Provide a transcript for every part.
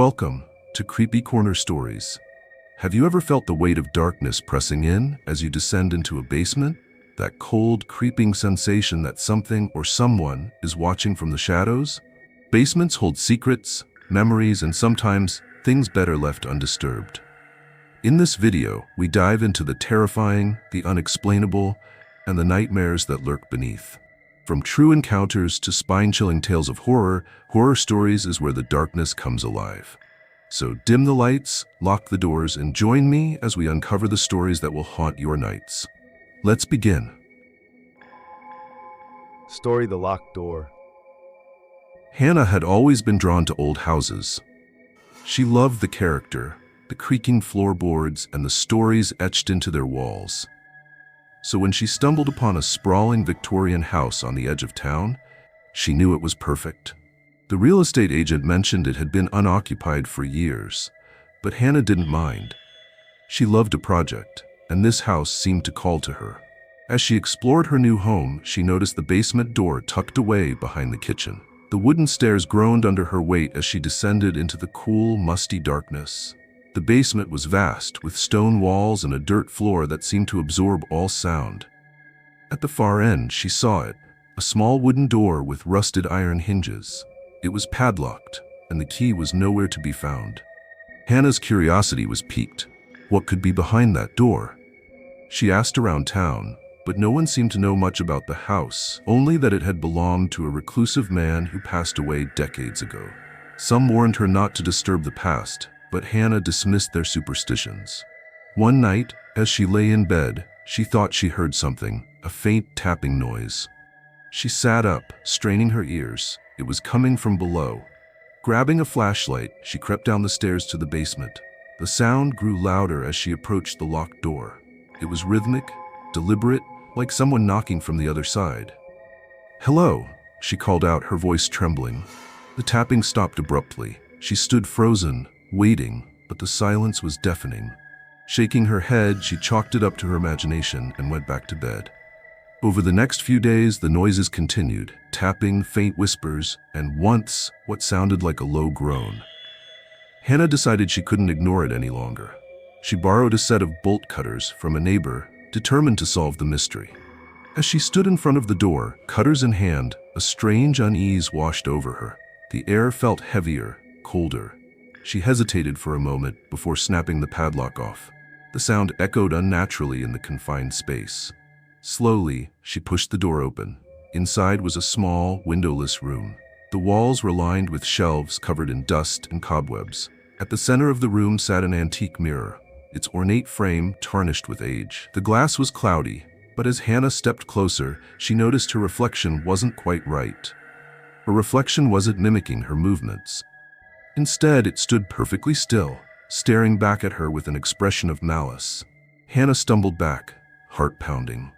Welcome to Creepy Corner Stories. Have you ever felt the weight of darkness pressing in as you descend into a basement? That cold, creeping sensation that something or someone is watching from the shadows? Basements hold secrets, memories, and sometimes things better left undisturbed. In this video, we dive into the terrifying, the unexplainable, and the nightmares that lurk beneath. From true encounters to spine-chilling tales of horror, Horror Stories is where the darkness comes alive. So dim the lights, lock the doors, and join me as we uncover the stories that will haunt your nights. Let's begin. Story: The Locked Door. Hannah had always been drawn to old houses. She loved the character, the creaking floorboards, and the stories etched into their walls. So when she stumbled upon a sprawling Victorian house on the edge of town, she knew it was perfect. The real estate agent mentioned it had been unoccupied for years, but Hannah didn't mind. She loved a project, and this house seemed to call to her. As she explored her new home, she noticed the basement door tucked away behind the kitchen. The wooden stairs groaned under her weight as she descended into the cool, musty darkness. The basement was vast, with stone walls and a dirt floor that seemed to absorb all sound. At the far end, she saw it, a small wooden door with rusted iron hinges. It was padlocked, and the key was nowhere to be found. Hannah's curiosity was piqued. What could be behind that door? She asked around town, but no one seemed to know much about the house, only that it had belonged to a reclusive man who passed away decades ago. Some warned her not to disturb the past, but Hannah dismissed their superstitions. One night, as she lay in bed, she thought she heard something, a faint tapping noise. She sat up, straining her ears. It was coming from below. Grabbing a flashlight, she crept down the stairs to the basement. The sound grew louder as she approached the locked door. It was rhythmic, deliberate, like someone knocking from the other side. "Hello," she called out, her voice trembling. The tapping stopped abruptly. She stood frozen, waiting, but the silence was deafening. Shaking her head, she chalked it up to her imagination and went back to bed. Over the next few days, the noises continued, tapping, faint whispers, and once, what sounded like a low groan. Hannah decided she couldn't ignore it any longer. She borrowed a set of bolt cutters from a neighbor, determined to solve the mystery. As she stood in front of the door, cutters in hand, a strange unease washed over her. The air felt heavier, colder. She hesitated for a moment before snapping the padlock off. The sound echoed unnaturally in the confined space. Slowly, she pushed the door open. Inside was a small, windowless room. The walls were lined with shelves covered in dust and cobwebs. At the center of the room sat an antique mirror, its ornate frame tarnished with age. The glass was cloudy, but as Hannah stepped closer, she noticed her reflection wasn't quite right. Her reflection wasn't mimicking her movements. Instead, it stood perfectly still, staring back at her with an expression of malice. Hannah stumbled back, heart pounding.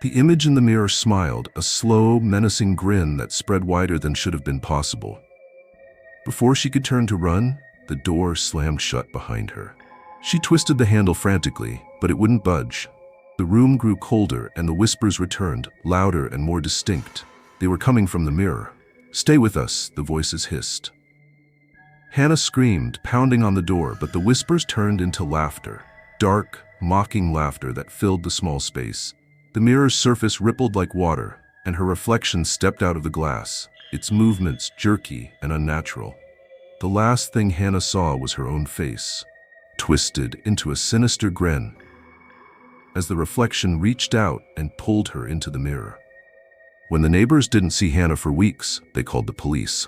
The image in the mirror smiled, a slow, menacing grin that spread wider than should have been possible. Before she could turn to run, the door slammed shut behind her. She twisted the handle frantically, but it wouldn't budge. The room grew colder and the whispers returned, louder and more distinct. They were coming from the mirror. "Stay with us," the voices hissed. Hannah screamed, pounding on the door, but the whispers turned into laughter. Dark, mocking laughter that filled the small space. The mirror's surface rippled like water, and her reflection stepped out of the glass, its movements jerky and unnatural. The last thing Hannah saw was her own face, twisted into a sinister grin, as the reflection reached out and pulled her into the mirror. When the neighbors didn't see Hannah for weeks, they called the police.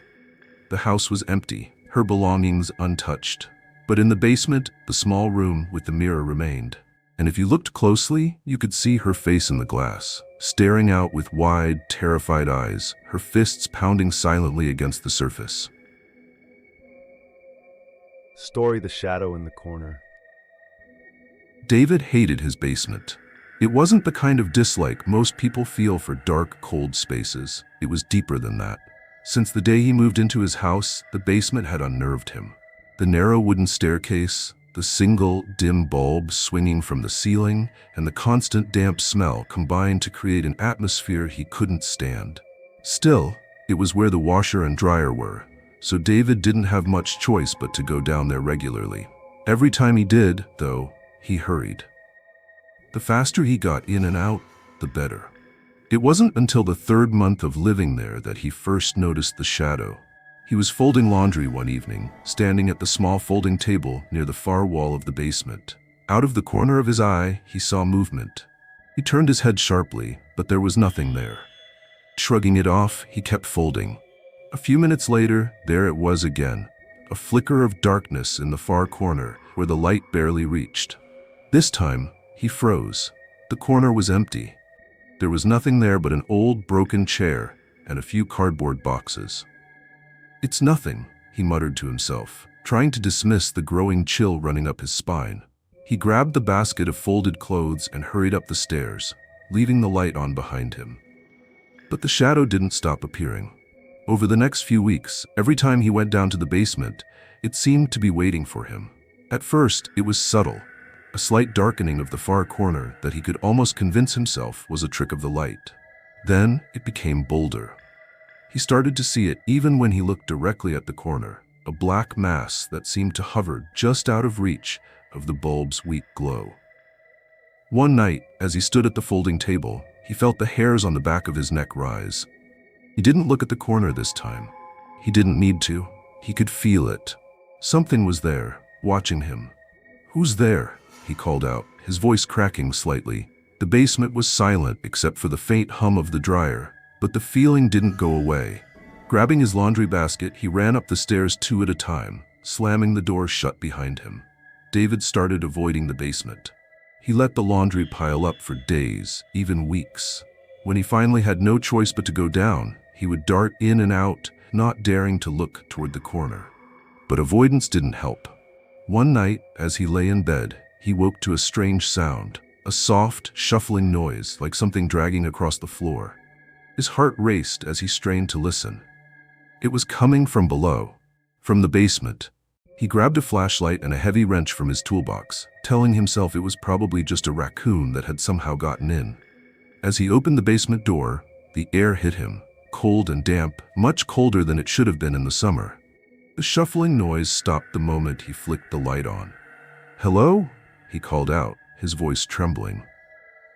The house was empty, her belongings untouched. But in the basement, the small room with the mirror remained. And if you looked closely, you could see her face in the glass, staring out with wide, terrified eyes, her fists pounding silently against the surface. Story: The Shadow in the Corner. David hated his basement. It wasn't the kind of dislike most people feel for dark, cold spaces. It was deeper than that. Since the day he moved into his house, the basement had unnerved him. The narrow wooden staircase, the single, dim bulb swinging from the ceiling, and the constant damp smell combined to create an atmosphere he couldn't stand. Still, it was where the washer and dryer were, so David didn't have much choice but to go down there regularly. Every time he did, though, he hurried. The faster he got in and out, the better. It wasn't until the third month of living there that he first noticed the shadow. He was folding laundry one evening, standing at the small folding table near the far wall of the basement. Out of the corner of his eye, he saw movement. He turned his head sharply, but there was nothing there. Shrugging it off, he kept folding. A few minutes later, there it was again, a flicker of darkness in the far corner where the light barely reached. This time, he froze. The corner was empty. There was nothing there but an old broken chair and a few cardboard boxes. "It's nothing," he muttered to himself, trying to dismiss the growing chill running up his spine. He grabbed the basket of folded clothes and hurried up the stairs, leaving the light on behind him. But the shadow didn't stop appearing. Over the next few weeks, every time he went down to the basement, it seemed to be waiting for him. At first, it was subtle, a slight darkening of the far corner that he could almost convince himself was a trick of the light. Then it became bolder. He started to see it even when he looked directly at the corner, a black mass that seemed to hover just out of reach of the bulb's weak glow. One night, as he stood at the folding table, he felt the hairs on the back of his neck rise. He didn't look at the corner this time. He didn't need to. He could feel it. Something was there, watching him. "Who's there?" he called out, his voice cracking slightly. The basement was silent except for the faint hum of the dryer, but the feeling didn't go away. Grabbing his laundry basket, he ran up the stairs two at a time, slamming the door shut behind him. David started avoiding the basement. He let the laundry pile up for days, even weeks. When he finally had no choice but to go down, he would dart in and out, not daring to look toward the corner. But avoidance didn't help. One night, as he lay in bed, he woke to a strange sound, a soft, shuffling noise like something dragging across the floor. His heart raced as he strained to listen. It was coming from below, from the basement. He grabbed a flashlight and a heavy wrench from his toolbox, telling himself it was probably just a raccoon that had somehow gotten in. As he opened the basement door, the air hit him, cold and damp, much colder than it should have been in the summer. The shuffling noise stopped the moment he flicked the light on. "Hello?" he called out, his voice trembling.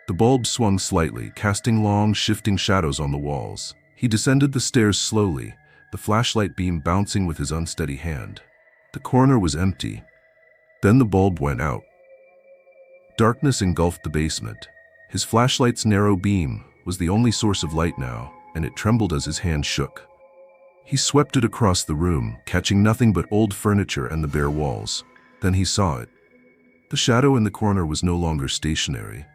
The bulb swung slightly, casting long, shifting shadows on the walls. He descended the stairs slowly, the flashlight beam bouncing with his unsteady hand. The corner was empty. Then the bulb went out. Darkness engulfed the basement. His flashlight's narrow beam was the only source of light now, and it trembled as his hand shook. He swept it across the room, catching nothing but old furniture and the bare walls. Then he saw it. The shadow in the corner was no longer stationary.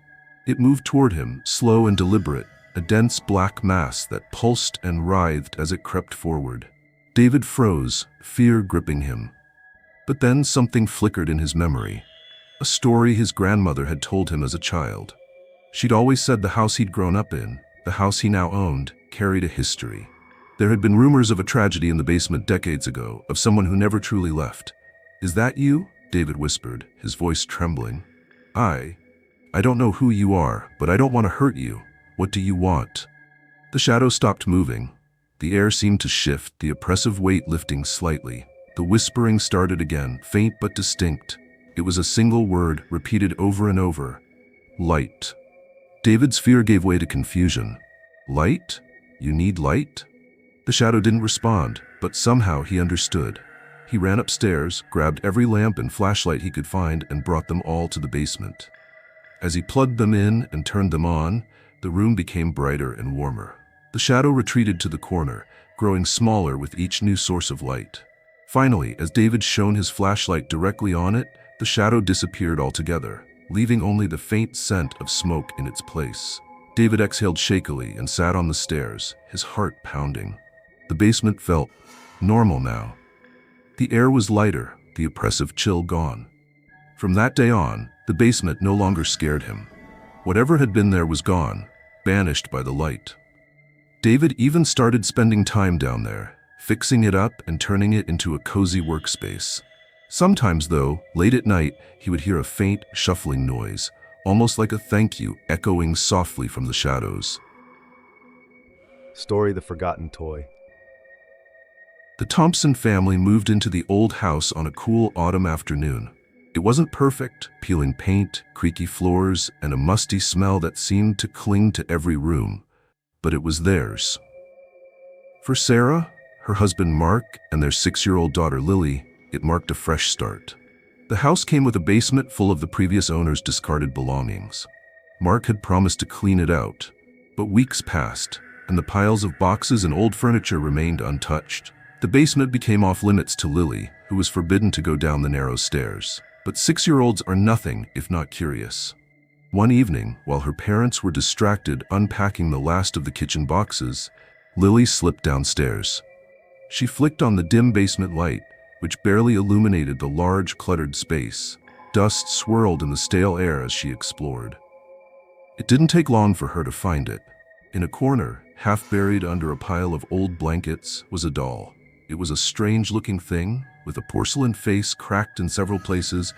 It moved toward him, slow and deliberate, a dense black mass that pulsed and writhed as it crept forward. David froze, fear gripping him. But then something flickered in his memory. A story his grandmother had told him as a child. She'd always said the house he'd grown up in, the house he now owned, carried a history. There had been rumors of a tragedy in the basement decades ago, of someone who never truly left. "Is that you?" David whispered, his voice trembling. I don't know who you are, but I don't want to hurt you. What do you want?" The shadow stopped moving. The air seemed to shift, the oppressive weight lifting slightly. The whispering started again, faint but distinct. It was a single word, repeated over and over. "Light." David's fear gave way to confusion. "Light? You need light?" The shadow didn't respond, but somehow he understood. He ran upstairs, grabbed every lamp and flashlight he could find, and brought them all to the basement. As he plugged them in and turned them on, the room became brighter and warmer. The shadow retreated to the corner, growing smaller with each new source of light. Finally, as David shone his flashlight directly on it, the shadow disappeared altogether, leaving only the faint scent of smoke in its place. David exhaled shakily and sat on the stairs, his heart pounding. The basement felt normal now. The air was lighter, the oppressive chill gone. From that day on, the basement no longer scared him. Whatever had been there was gone, banished by the light. David even started spending time down there, fixing it up and turning it into a cozy workspace. Sometimes, though, late at night, he would hear a faint, shuffling noise, almost like a thank you echoing softly from the shadows. Story: The Forgotten Toy. The Thompson family moved into the old house on a cool autumn afternoon. It wasn't perfect, peeling paint, creaky floors, and a musty smell that seemed to cling to every room, but it was theirs. For Sarah, her husband Mark, and their 6-year-old daughter Lily, it marked a fresh start. The house came with a basement full of the previous owner's discarded belongings. Mark had promised to clean it out, but weeks passed, and the piles of boxes and old furniture remained untouched. The basement became off-limits to Lily, who was forbidden to go down the narrow stairs. But 6-year-olds are nothing if not curious. One evening, while her parents were distracted unpacking the last of the kitchen boxes, Lily slipped downstairs. She flicked on the dim basement light, which barely illuminated the large, cluttered space. Dust swirled in the stale air as she explored. It didn't take long for her to find it. In a corner, half buried under a pile of old blankets, was a doll. It was a strange-looking thing, with a porcelain face cracked in several places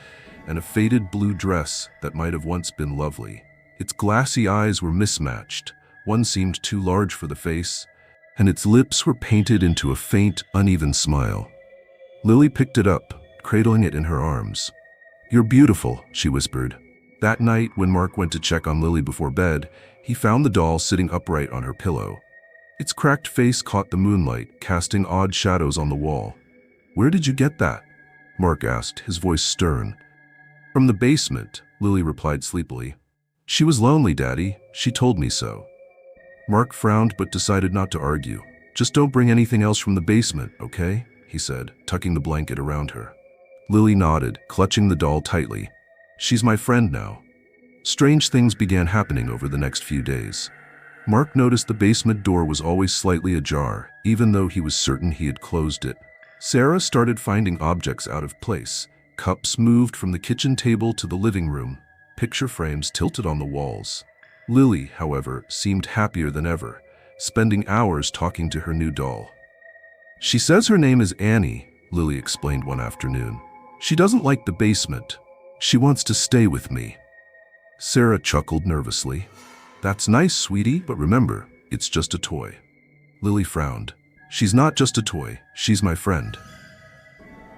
and a faded blue dress that might have once been lovely. Its glassy eyes were mismatched. One seemed too large for the face, and its lips were painted into a faint, uneven smile. Lily picked it up, cradling it in her arms. "You're beautiful," she whispered. That night, when Mark went to check on Lily before bed, he found the doll sitting upright on her pillow. Its cracked face caught the moonlight, casting odd shadows on the wall. "Where did you get that?" Mark asked, his voice stern. "From the basement," Lily replied sleepily. "She was lonely, Daddy. She told me so." Mark frowned but decided not to argue. "Just don't bring anything else from the basement, okay?" he said, tucking the blanket around her. Lily nodded, clutching the doll tightly. "She's my friend now." Strange things began happening over the next few days. Mark noticed the basement door was always slightly ajar, even though he was certain he had closed it. Sarah started finding objects out of place. Cups moved from the kitchen table to the living room, picture frames tilted on the walls. Lily, however, seemed happier than ever, spending hours talking to her new doll. "She says her name is Annie," Lily explained one afternoon. "She doesn't like the basement. She wants to stay with me." Sarah chuckled nervously. "That's nice, sweetie, but remember, it's just a toy." Lily frowned. "She's not just a toy, she's my friend."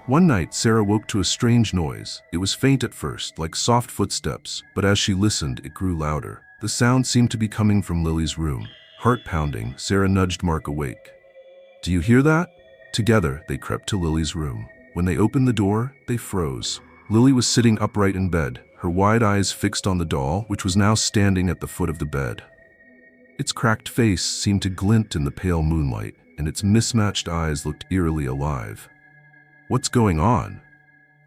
One night, Sarah woke to a strange noise. It was faint at first, like soft footsteps, but as she listened, it grew louder. The sound seemed to be coming from Lily's room. Heart pounding, Sarah nudged Mark awake. "Do you hear that?" Together, they crept to Lily's room. When they opened the door, they froze. Lily was sitting upright in bed, her wide eyes fixed on the doll, which was now standing at the foot of the bed. Its cracked face seemed to glint in the pale moonlight, and its mismatched eyes looked eerily alive. "What's going on?"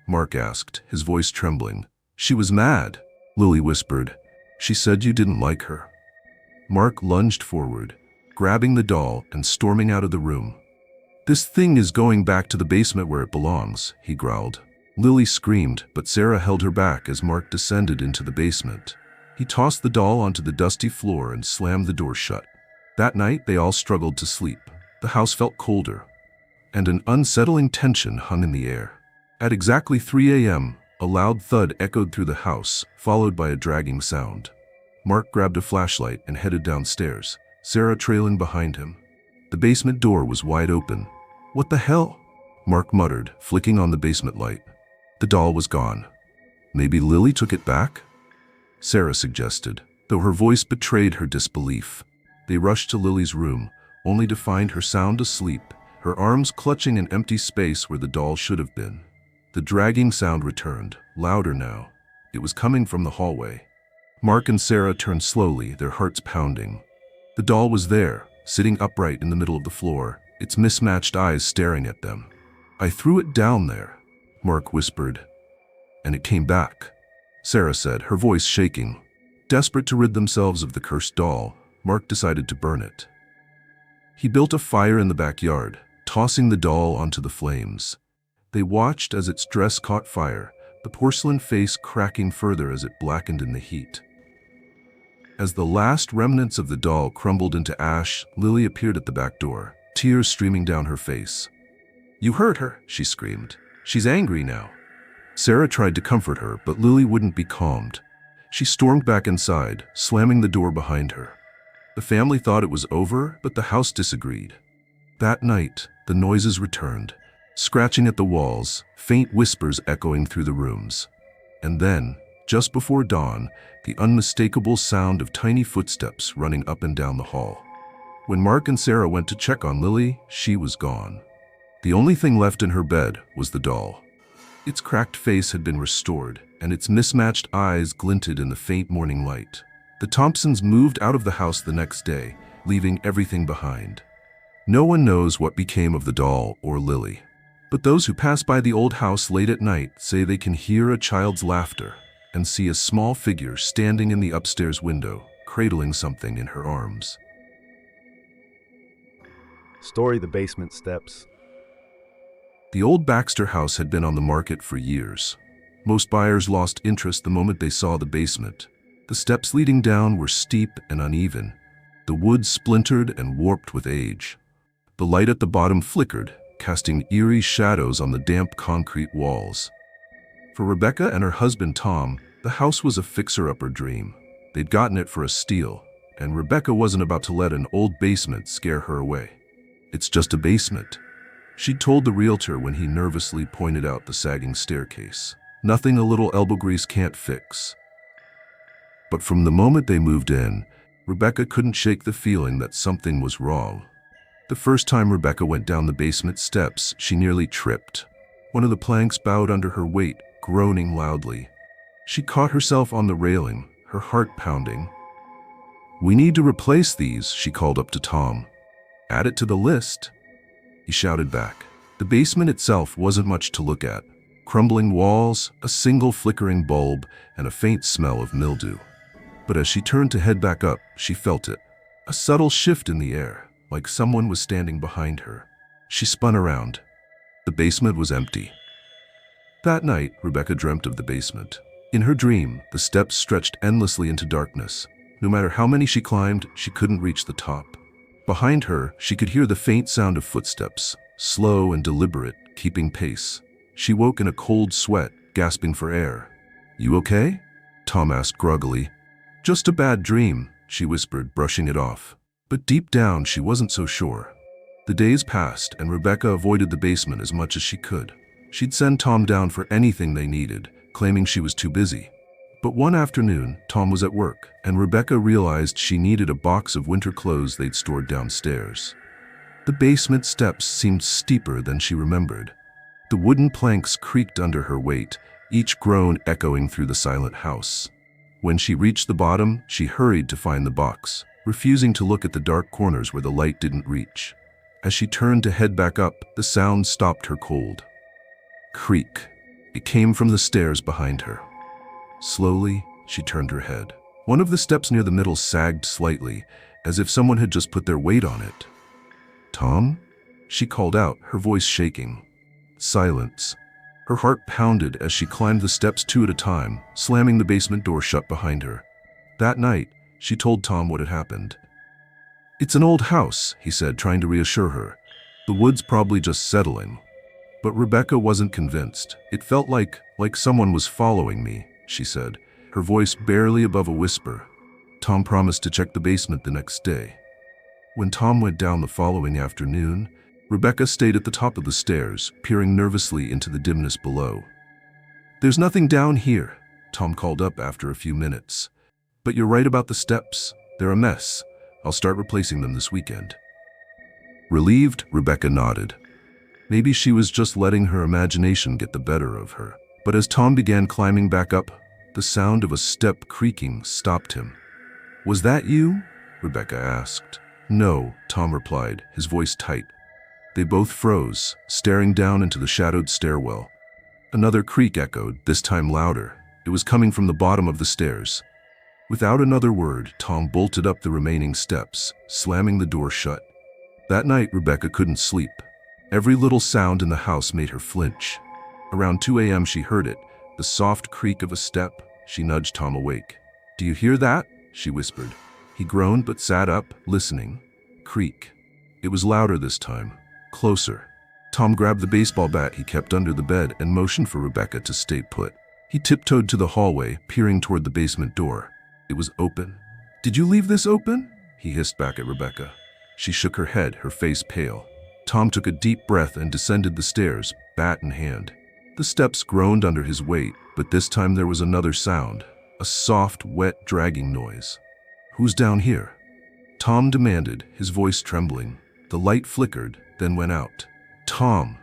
Mark asked, his voice trembling. "She was mad," Lily whispered. "She said you didn't like her." Mark lunged forward, grabbing the doll and storming out of the room. "This thing is going back to the basement where it belongs," he growled. Lily screamed, but Sarah held her back as Mark descended into the basement. He tossed the doll onto the dusty floor and slammed the door shut. That night, they all struggled to sleep. The house felt colder, and an unsettling tension hung in the air. At exactly 3 a.m., a loud thud echoed through the house, followed by a dragging sound. Mark grabbed a flashlight and headed downstairs, Sarah trailing behind him. The basement door was wide open. "What the hell?" Mark muttered, flicking on the basement light. The doll was gone. "Maybe Lily took it back?" Sarah suggested, though her voice betrayed her disbelief. They rushed to Lily's room, only to find her sound asleep, her arms clutching an empty space where the doll should have been. The dragging sound returned, louder now. It was coming from the hallway. Mark and Sarah turned slowly, their hearts pounding. The doll was there, sitting upright in the middle of the floor, its mismatched eyes staring at them. "I threw it down there," Mark whispered. "And it came back," Sarah said, her voice shaking. Desperate to rid themselves of the cursed doll, Mark decided to burn it. He built a fire in the backyard, tossing the doll onto the flames. They watched as its dress caught fire, the porcelain face cracking further as it blackened in the heat. As the last remnants of the doll crumbled into ash, Lily appeared at the back door, tears streaming down her face. "You hurt her," she screamed. "She's angry now." Sarah tried to comfort her, but Lily wouldn't be calmed. She stormed back inside, slamming the door behind her. The family thought it was over, but the house disagreed. That night, the noises returned, scratching at the walls, faint whispers echoing through the rooms. And then, just before dawn, the unmistakable sound of tiny footsteps running up and down the hall. When Mark and Sarah went to check on Lily, she was gone. The only thing left in her bed was the doll. Its cracked face had been restored, and its mismatched eyes glinted in the faint morning light. The Thompsons moved out of the house the next day, leaving everything behind. No one knows what became of the doll or Lily. But those who pass by the old house late at night say they can hear a child's laughter and see a small figure standing in the upstairs window, cradling something in her arms. Story the basement steps. The old Baxter house had been on the market for years. Most buyers lost interest the moment they saw the basement. The steps leading down were steep and uneven. The wood splintered and warped with age. The light at the bottom flickered, casting eerie shadows on the damp concrete walls. For Rebecca and her husband Tom, the house was a fixer-upper dream. They'd gotten it for a steal, and Rebecca wasn't about to let an old basement scare her away. "It's just a basement," she'd told the realtor when he nervously pointed out the sagging staircase. "Nothing a little elbow grease can't fix." But from the moment they moved in, Rebecca couldn't shake the feeling that something was wrong. The first time Rebecca went down the basement steps, she nearly tripped. One of the planks bowed under her weight, groaning loudly. She caught herself on the railing, her heart pounding. "We need to replace these," she called up to Tom. "Add it to the list," he shouted back. The basement itself wasn't much to look at. Crumbling walls, a single flickering bulb, and a faint smell of mildew. But as she turned to head back up, she felt it. A subtle shift in the air, like someone was standing behind her. She spun around. The basement was empty. That night, Rebecca dreamt of the basement. In her dream, the steps stretched endlessly into darkness. No matter how many she climbed, she couldn't reach the top. Behind her, she could hear the faint sound of footsteps, slow and deliberate, keeping pace. She woke in a cold sweat, gasping for air. "You okay?" Tom asked groggily. "Just a bad dream," she whispered, brushing it off. But deep down, she wasn't so sure. The days passed, and Rebecca avoided the basement as much as she could. She'd send Tom down for anything they needed, claiming she was too busy. But one afternoon, Tom was at work, and Rebecca realized she needed a box of winter clothes they'd stored downstairs. The basement steps seemed steeper than she remembered. The wooden planks creaked under her weight, each groan echoing through the silent house. When she reached the bottom, she hurried to find the box, refusing to look at the dark corners where the light didn't reach. As she turned to head back up, the sound stopped her cold. Creak. It came from the stairs behind her. Slowly, she turned her head. One of the steps near the middle sagged slightly, as if someone had just put their weight on it. "Tom?" she called out, her voice shaking. Silence. Her heart pounded as she climbed the steps two at a time, slamming the basement door shut behind her. That night, she told Tom what had happened. "It's an old house," he said, trying to reassure her. "The wood's probably just settling." But Rebecca wasn't convinced. "It felt like someone was following me," she said, her voice barely above a whisper. Tom promised to check the basement the next day. When Tom went down the following afternoon, Rebecca stayed at the top of the stairs, peering nervously into the dimness below. "There's nothing down here," Tom called up after a few minutes. "But you're right about the steps. They're a mess. I'll start replacing them this weekend." Relieved, Rebecca nodded. Maybe she was just letting her imagination get the better of her. But as Tom began climbing back up, the sound of a step creaking stopped him. "Was that you?" Rebecca asked. "No," Tom replied, his voice tight. They both froze, staring down into the shadowed stairwell. Another creak echoed, this time louder. It was coming from the bottom of the stairs. Without another word, Tom bolted up the remaining steps, slamming the door shut. That night, Rebecca couldn't sleep. Every little sound in the house made her flinch. Around 2 a.m. she heard it, the soft creak of a step. She nudged Tom awake. "Do you hear that?" she whispered. He groaned but sat up, listening. Creak. It was louder this time. Closer. Tom grabbed the baseball bat he kept under the bed and motioned for Rebecca to stay put. He tiptoed to the hallway, peering toward the basement door. It was open. "Did you leave this open?" he hissed back at Rebecca. She shook her head, her face pale. Tom took a deep breath and descended the stairs, bat in hand. The steps groaned under his weight, but this time there was another sound, a soft, wet, dragging noise. "Who's down here?" Tom demanded, his voice trembling. The light flickered, then went out. "Tom!"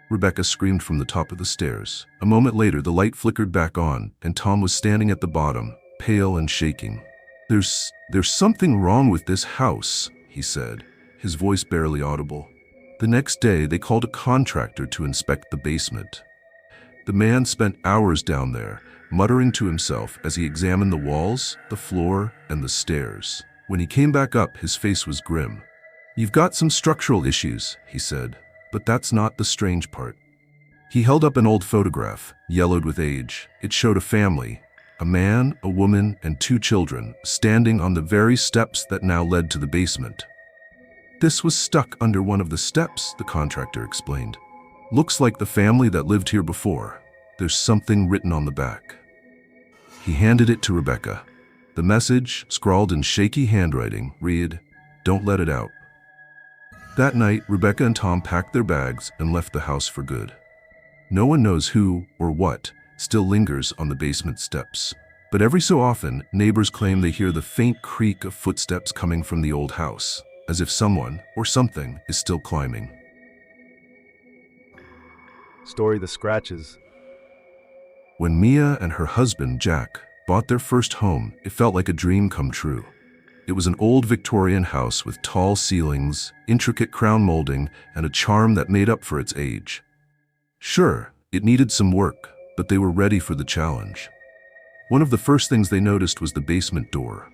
Rebecca screamed from the top of the stairs. A moment later, the light flickered back on, and Tom was standing at the bottom, pale and shaking. There's something wrong with this house," he said, his voice barely audible. The next day, they called a contractor to inspect the basement. The man spent hours down there, muttering to himself as he examined the walls, the floor, and the stairs. When he came back up, his face was grim. "You've got some structural issues," he said, "but that's not the strange part." He held up an old photograph, yellowed with age. It showed a family, a man, a woman, and 2 children, standing on the very steps that now led to the basement. "This was stuck under one of the steps," the contractor explained. "Looks like the family that lived here before. There's something written on the back." He handed it to Rebecca. The message, scrawled in shaky handwriting, read, "Don't let it out." That night, Rebecca and Tom packed their bags and left the house for good. No one knows who or what still lingers on the basement steps. But every so often, neighbors claim they hear the faint creak of footsteps coming from the old house, as if someone or something is still climbing. Story The Scratches. When Mia and her husband, Jack, bought their first home, it felt like a dream come true. It was an old Victorian house with tall ceilings, intricate crown molding, and a charm that made up for its age. Sure, it needed some work, but they were ready for the challenge. One of the first things they noticed was the basement door.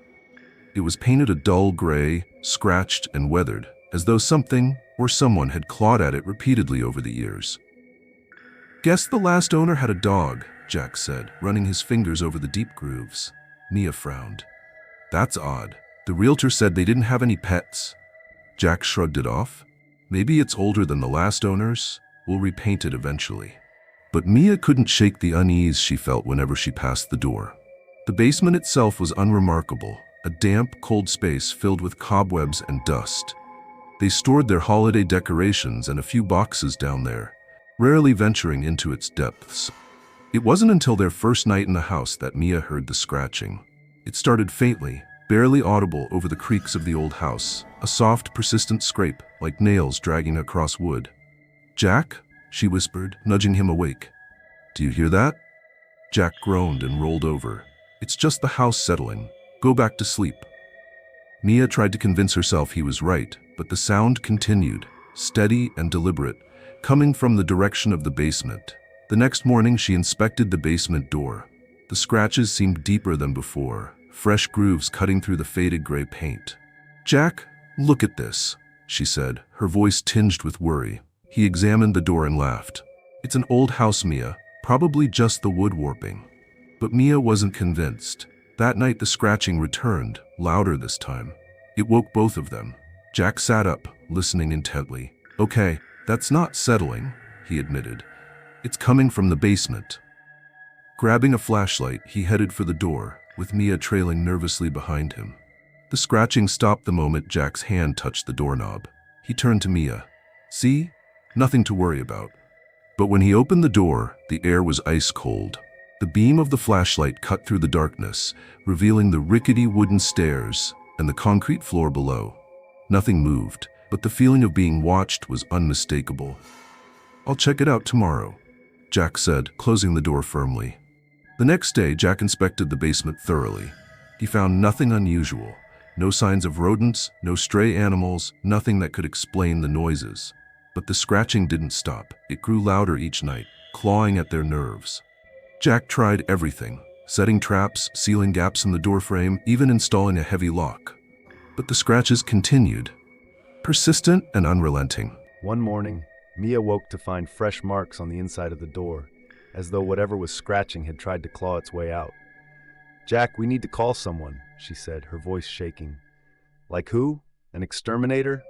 It was painted a dull gray, scratched and weathered, as though something or someone had clawed at it repeatedly over the years. "Guess the last owner had a dog," Jack said, running his fingers over the deep grooves. Mia frowned. "That's odd. The realtor said they didn't have any pets." Jack shrugged it off. "Maybe it's older than the last owners. We'll repaint it eventually." But Mia couldn't shake the unease she felt whenever she passed the door. The basement itself was unremarkable, a damp, cold space filled with cobwebs and dust. They stored their holiday decorations and a few boxes down there, rarely venturing into its depths. It wasn't until their first night in the house that Mia heard the scratching. It started faintly, barely audible over the creaks of the old house, a soft, persistent scrape like nails dragging across wood. "Jack?" she whispered, nudging him awake. "Do you hear that?" Jack groaned and rolled over. "It's just the house settling. Go back to sleep." Mia tried to convince herself he was right, but the sound continued, steady and deliberate, coming from the direction of the basement. The next morning she inspected the basement door. The scratches seemed deeper than before, fresh grooves cutting through the faded gray paint. "Jack, look at this," she said, her voice tinged with worry. He examined the door and laughed. "It's an old house, Mia, probably just the wood warping." But Mia wasn't convinced. That night the scratching returned, louder this time. It woke both of them. Jack sat up, listening intently. "Okay, that's not settling," he admitted. "It's coming from the basement." Grabbing a flashlight, he headed for the door, with Mia trailing nervously behind him. The scratching stopped the moment Jack's hand touched the doorknob. He turned to Mia. "See? Nothing to worry about." But when he opened the door, the air was ice cold. The beam of the flashlight cut through the darkness, revealing the rickety wooden stairs and the concrete floor below. Nothing moved, but the feeling of being watched was unmistakable. "I'll check it out tomorrow," Jack said, closing the door firmly. The next day, Jack inspected the basement thoroughly. He found nothing unusual. No signs of rodents, no stray animals, nothing that could explain the noises. But the scratching didn't stop. It grew louder each night, clawing at their nerves. Jack tried everything, setting traps, sealing gaps in the doorframe, even installing a heavy lock. But the scratches continued, persistent and unrelenting. One morning, Mia woke to find fresh marks on the inside of the door, as though whatever was scratching had tried to claw its way out. "Jack, we need to call someone," she said, her voice shaking. "Like who? An exterminator?"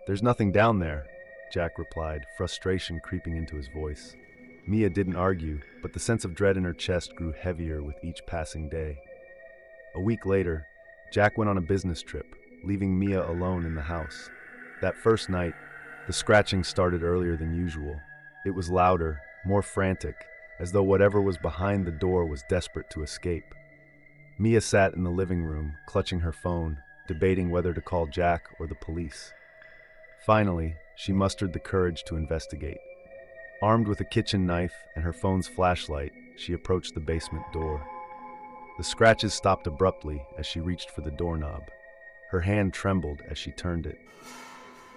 "There's nothing down there," Jack replied, frustration creeping into his voice. Mia didn't argue, but the sense of dread in her chest grew heavier with each passing day. A week later, Jack went on a business trip, leaving Mia alone in the house. That first night, The scratching started earlier than usual. It was louder, more frantic, as though whatever was behind the door was desperate to escape. Mia sat in the living room, clutching her phone, debating whether to call Jack or the police. Finally, she mustered the courage to investigate. Armed with a kitchen knife and her phone's flashlight, she approached the basement door. The scratches stopped abruptly as she reached for the doorknob. Her hand trembled as she turned it.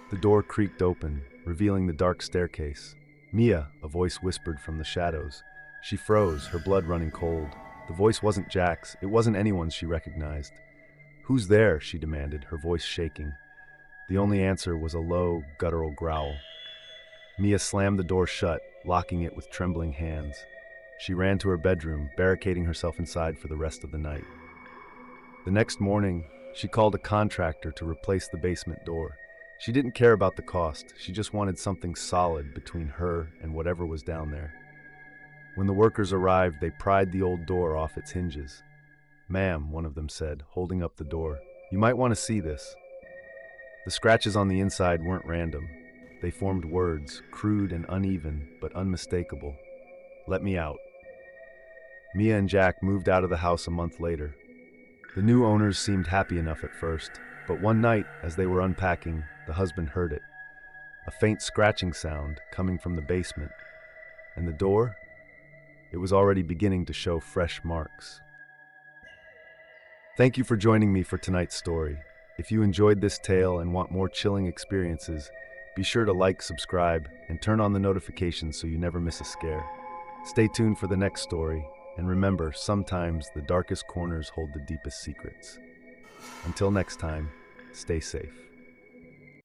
The door creaked open, revealing the dark staircase. "Mia," a voice whispered from the shadows. She froze, her blood running cold. The voice wasn't Jack's, it wasn't anyone's she recognized. "Who's there?" she demanded, her voice shaking. The only answer was a low, guttural growl. Mia slammed the door shut, locking it with trembling hands. She ran to her bedroom, barricading herself inside for the rest of the night. The next morning, she called a contractor to replace the basement door. She didn't care about the cost, she just wanted something solid between her and whatever was down there. When the workers arrived, they pried the old door off its hinges. "Ma'am," one of them said, holding up the door, "you might want to see this." The scratches on the inside weren't random. They formed words, crude and uneven, but unmistakable. "Let me out." Mia and Jack moved out of the house a month later. The new owners seemed happy enough at first, but one night, as they were unpacking, the husband heard it. A faint scratching sound coming from the basement. And the door? It was already beginning to show fresh marks. Thank you for joining me for tonight's story. If you enjoyed this tale and want more chilling experiences, be sure to like, subscribe, and turn on the notifications so you never miss a scare. Stay tuned for the next story, and remember, sometimes the darkest corners hold the deepest secrets. Until next time, stay safe.